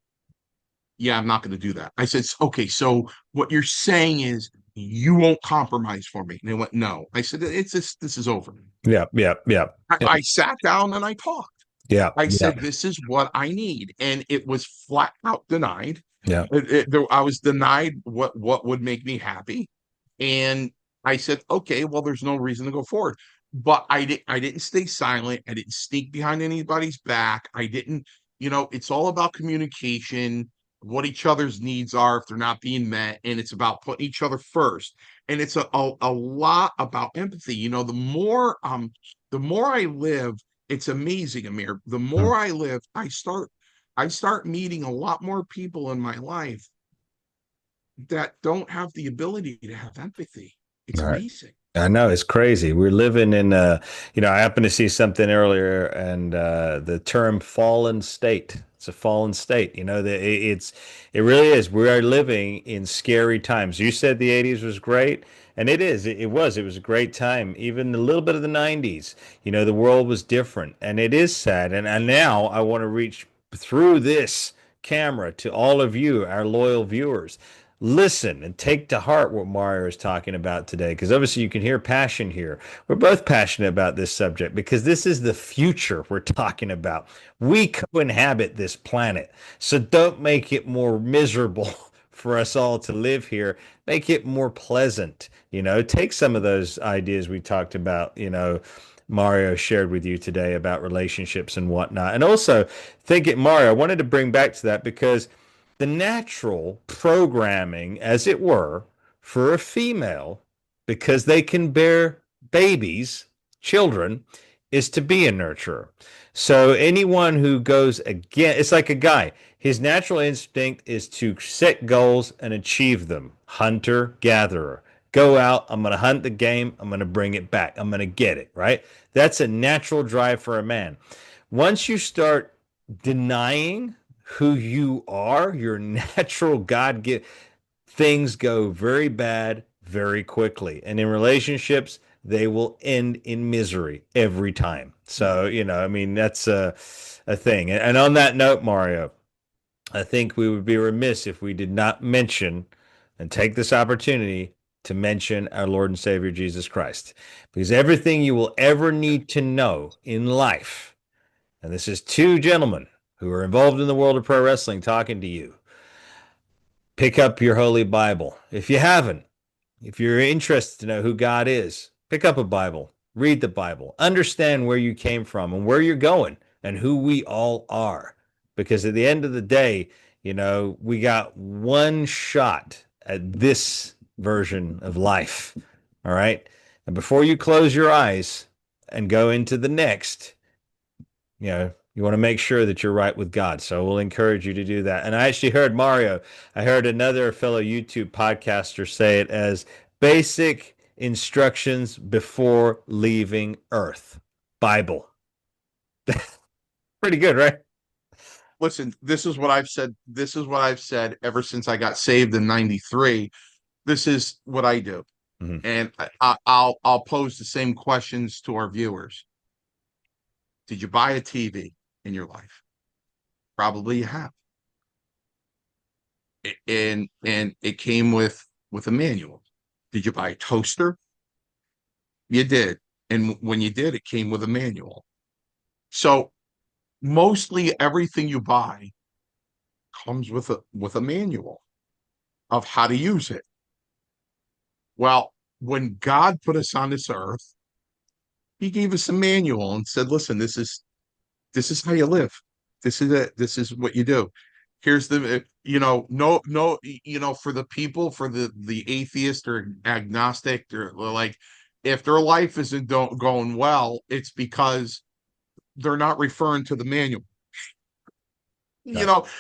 yeah, I'm not going to do that. I said, okay, so what you're saying is you won't compromise for me. And they went, no. I said, it's just, this is over. Yeah. Yeah. Yeah. I sat down and I talked. Yeah. I Yeah. said, this is what I need. And it was flat out denied. Yeah. I was denied what would make me happy. And I said, okay, well, there's no reason to go forward. But I didn't stay silent. I didn't sneak behind anybody's back. I didn't, it's all about communication, what each other's needs are if they're not being met. And it's about putting each other first. And it's a lot about empathy. The more I live, it's amazing, Amir. The Mm. more I live, I start meeting a lot more people in my life that don't have the ability to have empathy. It's All right. amazing. I know it's crazy. We're living in I happened to see something earlier and the term fallen state. It's a fallen state. It really is. We are living in scary times. You said the 80s was great, and it is. It was. It was a great time. Even a little bit of the 90s. The world was different, and it is sad. And now I want to reach through this camera to all of you, our loyal viewers. Listen and take to heart what Mario is talking about today, because obviously you can hear passion here. We're both passionate about this subject because this is the future we're talking about. We co-inhabit this planet, so don't make it more miserable for us all to live here. Make it more pleasant. Take some of those ideas we talked about, Mario shared with you today about relationships and whatnot. And also, Mario, I wanted to bring back to that because the natural programming, as it were, for a female, because they can bear babies, children, is to be a nurturer. So anyone who goes again, it's like a guy. His natural instinct is to set goals and achieve them. Hunter, gatherer. Go out. I'm going to hunt the game. I'm going to bring it back. I'm going to get it, right? That's a natural drive for a man. Once you start denying who you are, your natural God given, things go very bad very quickly. And in relationships, they will end in misery every time. So, that's a thing. And on that note, Mario, I think we would be remiss if we did not mention and take this opportunity to mention our Lord and Savior Jesus Christ. Because everything you will ever need to know in life, and this is two gentlemen who are involved in the world of pro wrestling talking to you, pick up your Holy Bible. If you haven't, if you're interested to know who God is, pick up a Bible, read the Bible, understand where you came from and where you're going and who we all are. Because at the end of the day, we got one shot at this version of life. All right. And before you close your eyes and go into the next, you want to make sure that you're right with God. So we'll encourage you to do that. And I actually heard I heard another fellow YouTube podcaster say it as basic instructions before leaving Earth. Bible. Pretty good, right? Listen, this is what I've said. This is what I've said ever since I got saved in '93. This is what I do. Mm-hmm. And I'll pose the same questions to our viewers. Did you buy a TV in your life? Probably you have. And it came with a manual. Did you buy a toaster? You did. And when you did, it came with a manual. So mostly everything you buy comes with a manual of how to use it. Well, when God put us on this earth, he gave us a manual and said, listen, this is how you live. This is it. This is what you do. Here's the no for the people, for the atheist or agnostic, or like, if their life isn't going well, it's because they're not referring to the manual.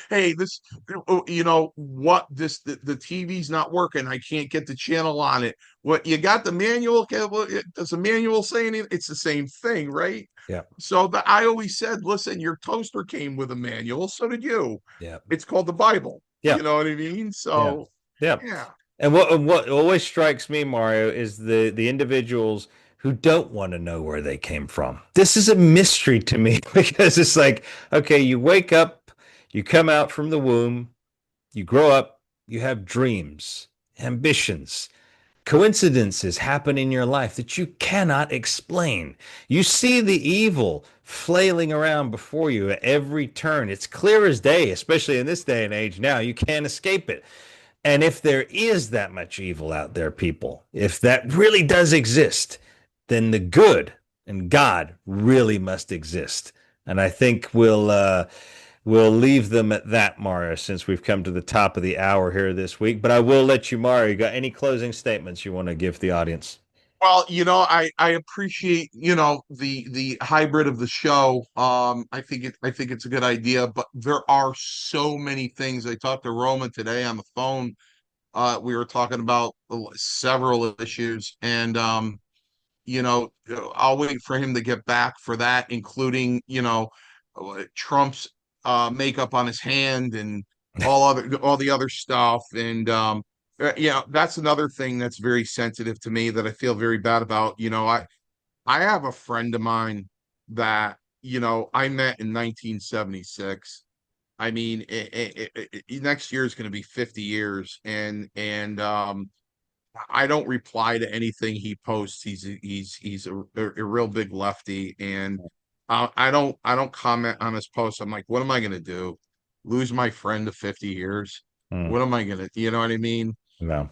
Hey, this, what, the TV's not working. I can't get the channel on it. What, you got the manual? Okay, well, does the manual say anything? It's the same thing, right? Yeah. So I always said, listen, your toaster came with a manual. So did you. Yeah. It's called the Bible. Yeah. You know what I mean? So yeah. yeah. And what always strikes me, Mario, is the individuals who don't want to know where they came from. This is a mystery to me because it's like, okay, you wake up, you come out from the womb, you grow up, you have dreams, ambitions. Coincidences happen in your life that you cannot explain. You see the evil flailing around before you at every turn. It's clear as day, especially in this day and age now. You can't escape it. And if there is that much evil out there, people, if that really does exist, then the good and God really must exist. And I think we'll leave them at that, Mario, since we've come to the top of the hour here this week. But I will let you, Mario, you got any closing statements you want to give the audience? Well, I appreciate, the hybrid of the show. I think it's a good idea, but there are so many things. I talked to Roman today on the phone. We were talking about several issues, and I'll wait for him to get back for that, including Trump's makeup on his hand and all the other stuff. And yeah, that's another thing that's very sensitive to me that I feel very bad about. I have a friend of mine that, I met in 1976. I mean, next year is going to be 50 years, and I don't reply to anything he posts. He's a real big lefty, and I don't comment on his posts. I'm like, what am I going to do? Lose my friend to 50 years? Mm, What am I going to? You know what I mean? no.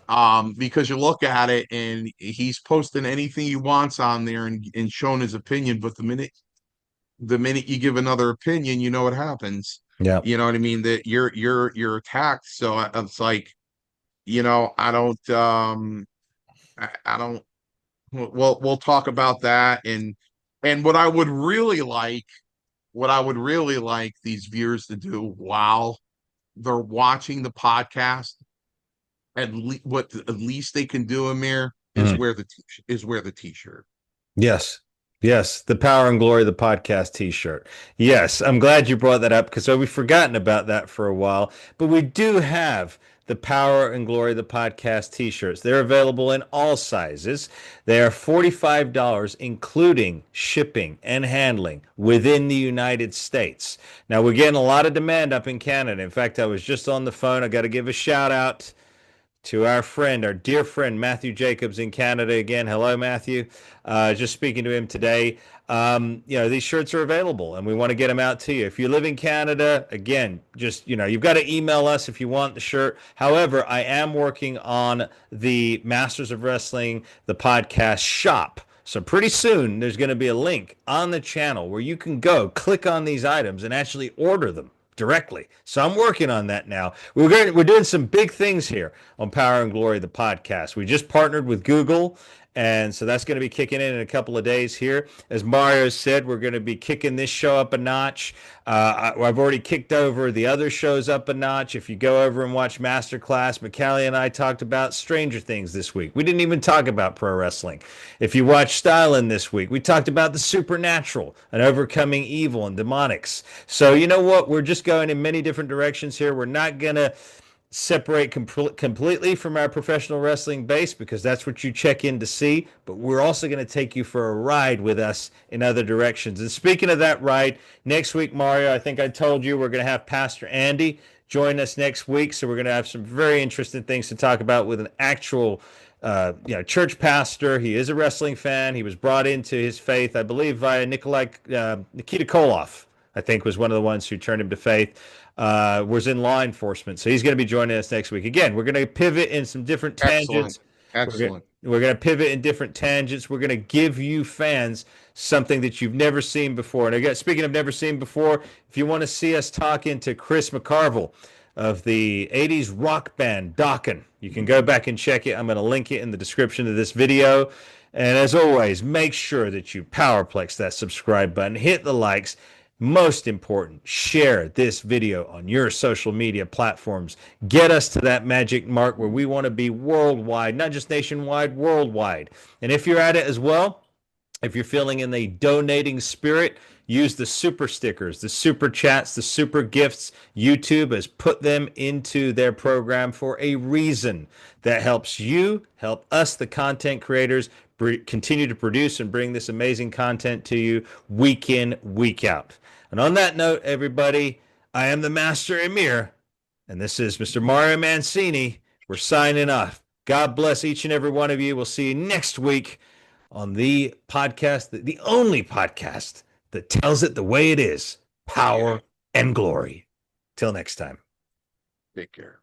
Because you look at it and he's posting anything he wants on there and showing his opinion, but the minute you give another opinion, you know what happens. Yeah. You know what I mean? That you're attacked. So it's like, I don't I don't we'll talk about that. And what I would really like these viewers to do while they're watching the podcast, what at least they can do, Amir, is Mm. wear the t-shirt. Yes. Yes. The Power and Glory of the Podcast t-shirt. Yes. I'm glad you brought that up because we've forgotten about that for a while. But we do have the Power and Glory of the Podcast t-shirts. They're available in all sizes. They are $45, including shipping and handling within the United States. Now, we're getting a lot of demand up in Canada. In fact, I was just on the phone. I got to give a shout out to our dear friend, Matthew Jacobs in Canada again. Hello, Matthew. Just speaking to him today. These shirts are available and we want to get them out to you. If you live in Canada, again, you've got to email us if you want the shirt. However, I am working on the Masters of Wrestling, the podcast shop. So pretty soon there's going to be a link on the channel where you can go click on these items and actually order them directly. So I'm working on that now. We're doing some big things here on Power and Glory, the podcast. We just partnered with Google, and so that's going to be kicking in a couple of days here. As Mario said, we're going to be kicking this show up a notch. I've already kicked over the other shows up a notch. If you go over and watch Masterclass, McCallie and I talked about Stranger Things this week. We didn't even talk about pro wrestling. If you watch Styling this week, we talked about the supernatural and overcoming evil and demonics. So you know what? We're just going in many different directions here. We're not going to separate completely from our professional wrestling base because that's what you check in to see. But we're also going to take you for a ride with us in other directions. And speaking of that ride, next week, Mario, I think I told you we're going to have Pastor Andy join us next week. So we're going to have some very interesting things to talk about with an actual church pastor. He is a wrestling fan. He was brought into his faith, I believe, via Nikita Koloff, I think was one of the ones who turned him to faith. Was in law enforcement. So he's going to be joining us next week. Again, we're going to pivot in some different tangents. Excellent. We're going to pivot in different tangents. We're going to give you fans something that you've never seen before. And again, speaking of never seen before, if you want to see us talking to Chris McCarville of the 80s rock band Dokken, you can go back and check it. I'm going to link it in the description of this video. And as always, make sure that you powerplex that subscribe button, hit the likes. Most important, share this video on your social media platforms. Get us to that magic mark where we want to be worldwide, not just nationwide, worldwide. And if you're at it as well, if you're feeling in the donating spirit, use the super stickers, the super chats, the super gifts. YouTube has put them into their program for a reason. That helps you, help us, the content creators, continue to produce and bring this amazing content to you week in, week out. And on that note, everybody, I am the Master Amir, and this is Mr. Mario Mancini. We're signing off. God bless each and every one of you. We'll see you next week on the podcast, the only podcast that tells it the way it is, power and glory. Till next time. Take care.